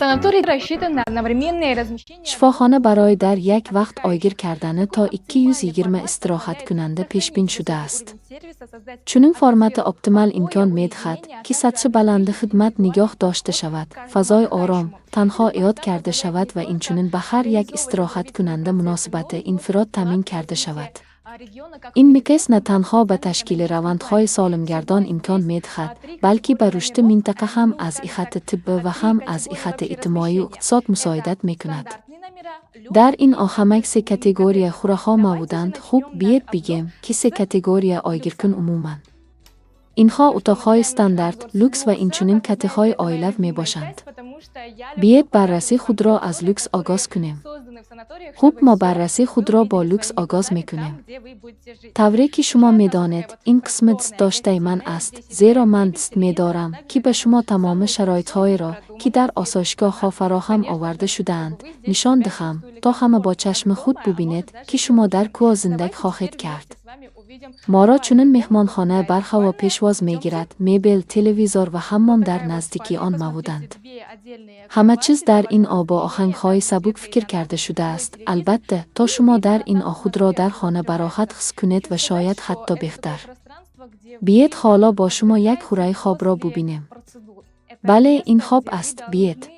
Sanatoriy рассчитан на одновременное размещение. Shifoxona برای در یک vaqt oygir kardani ta 220 istirohat kunanda peshbin shuda ast. Chuning formati optimal imkon medxat ki sathi balandi xidmat nigoh doshta shavad, fazoy orom, tanho iyod karda shavad va inchunin bahar yak istirohat kunanda munosibati infirod tamin karda shavad. این میکس نه تنها به تشکیل روندهای سالمگردان امکان میدهد بلکه به رشد منطقه هم از خط طب و هم از خط اجتماعی و اقتصاد مساعدت میکند. در این آخمک سه کاتگوری خوراک‌ها موجودند. خوب بیاید بگیم که سه کاتگوری آیگرکن عموماً. اینها اتاق‌های استاندارد، لوکس و اینچنین کاته‌های عائلوی میباشند. بیاید بررسی خود را از لوکس آغاز کنیم. خوب ما بررسی خود را با لوکس آغاز میکنیم. طوری که شما میدانید این قسم دست داشته من است، زیرا من دست میدارم که به شما تمام شرایط‌های را که در آسایشگاه ها فراهم آورده شده‌اند نشان دهم تا همه با چشم خود ببینید که شما در کجا زندگی خواهید کرد. ما را چنین مهمانخانه برخا و پیشواز میگیرد، مبل، تلویزور و حمام در نزدیکی آن موجودند. همه چیز در این با آهنگ‌های سبک فکر کرده شده است. البته تا شما در این خود را در خانه براحت حس کنید و شاید حتی بهتر. بیاید حالا با شما یک خوره خواب را ببینیم. بله این خواب است. بیاید.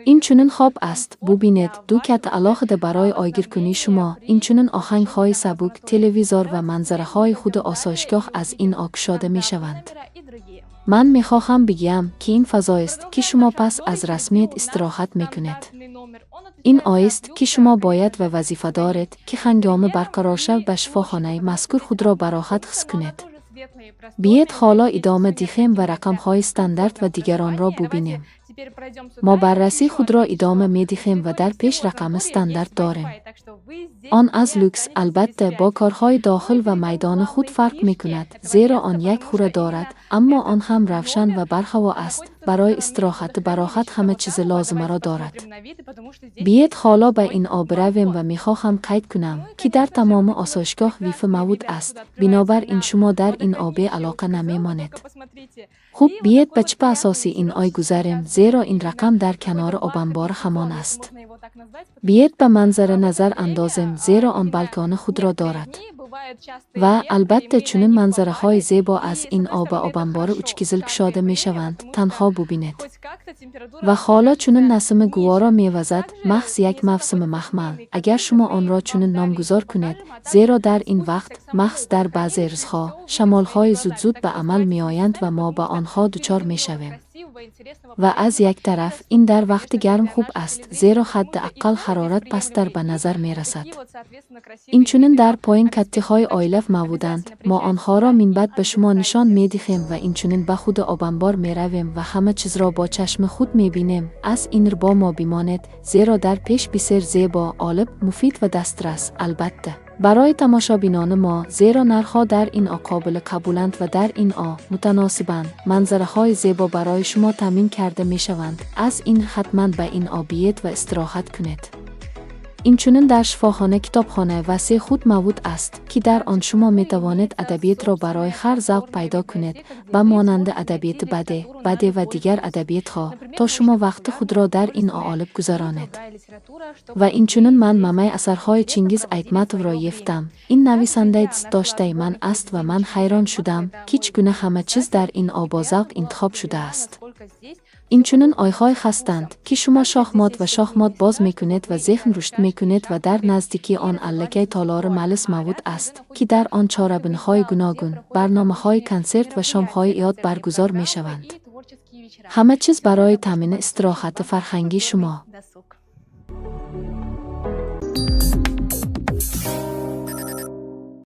این چنین خواب است. ببینید دو کت علاقه برای آیگرکنی شما این چنین آهنگ‌های سبک، تلویزور و منظره‌های خود آسایشگاه از این گشاده می‌شوند. من می‌خواهم بگم که این فضا است که شما پس از رسمیت استراحت می‌کنید. این است که شما باید و وظیفه دارید که هنگام برقرار شو به شفاخانه مذکور خود را براحت حس کنید. بیاید حالا ادامه دهیم و رقم‌های استاندارد و دیگران را ببینیم. ما بررسی خود را ادامه می‌دهیم و در پیش رقم استاندارد داریم. آن از لوکس البته با کارهای داخل و میدان خود فرق می‌کند، زیرا آن یک خوره دارد، اما آن هم روشن و برهوا است. برای استراحت براحت همه چیز لازم را دارد. بیاید حالا به این برویم و می‌خواهم قید کنم که در تمام آسایشگاه ویفی موجود است. بنابراین شما در این به علاقه نمی‌مانید. خوب بیاید به چه اساسی این گذاریم، زیرا این رقم در کنار آبانبار همان است. بیاید به منظر نظر اندازیم، زیرا آن بالکن خود را دارد. و البته چنین منظره‌های زیبا از این به آبانبار اوچکیزل کشاده می‌شوند. تنها ببینید. و حالا چنین نسیم گوارا می‌وزد، محض یک موسم مخمل. اگر شما آن را چنین نامگذار کنید، زیرا در این وقت محض در بعضی روزها شمال‌های زود به عمل می‌آیند و ما به آنها دچار می‌شویم. و از یک طرف این در وقت گرم خوب است، زیرا حداقل حرارت پستر به نظر می رسد. این چنین در پایین کاته‌های عائلوی موجودند. ما آنها را من بعد به شما نشان می دهیم و این چنین به خود آبانبار می رویم و همه چیز را با چشم خود می بینیم. از این با ما بمانید، زیرا در پیش بسیار زیبا، جالب، مفید و دسترس. البته برای تماشابینان ما، زیرا نرخ‌ها در این قابل قبولند و در این متناسبند. منظره‌های زیبا برای شما تامین کرده می‌شوند. از این حتما به این بیایید و استراحت کنید. این چنین در شفاخانه کتابخانه وسیع خود موجود است که در آن شما می‌توانید ادبیات را برای هر ذوق پیدا کنید، به مانند ادبیات بده و دیگر ادبیات‌ها، تا شما وقت خود را در این عالم گذرانید. و این چنین من ممه اثرهای چنگیز ایتمتوف را یافتم. این نویسنده دست داشته من است و من حیران شدم که چگونه همه چیز در این با ذوق انتخاب شده است. این چنین آیهای هستند که شما شاهمات باز میکنید و ذهن رشد میکنید و در نزدیکی آن الکه تالار ملس موجود است که در آن چهاربنهای گوناگون، برنامه‌های کنسرت و شام‌های یاد برگزار میشوند. همه چیز برای تامین استراحت فرهنگی شما.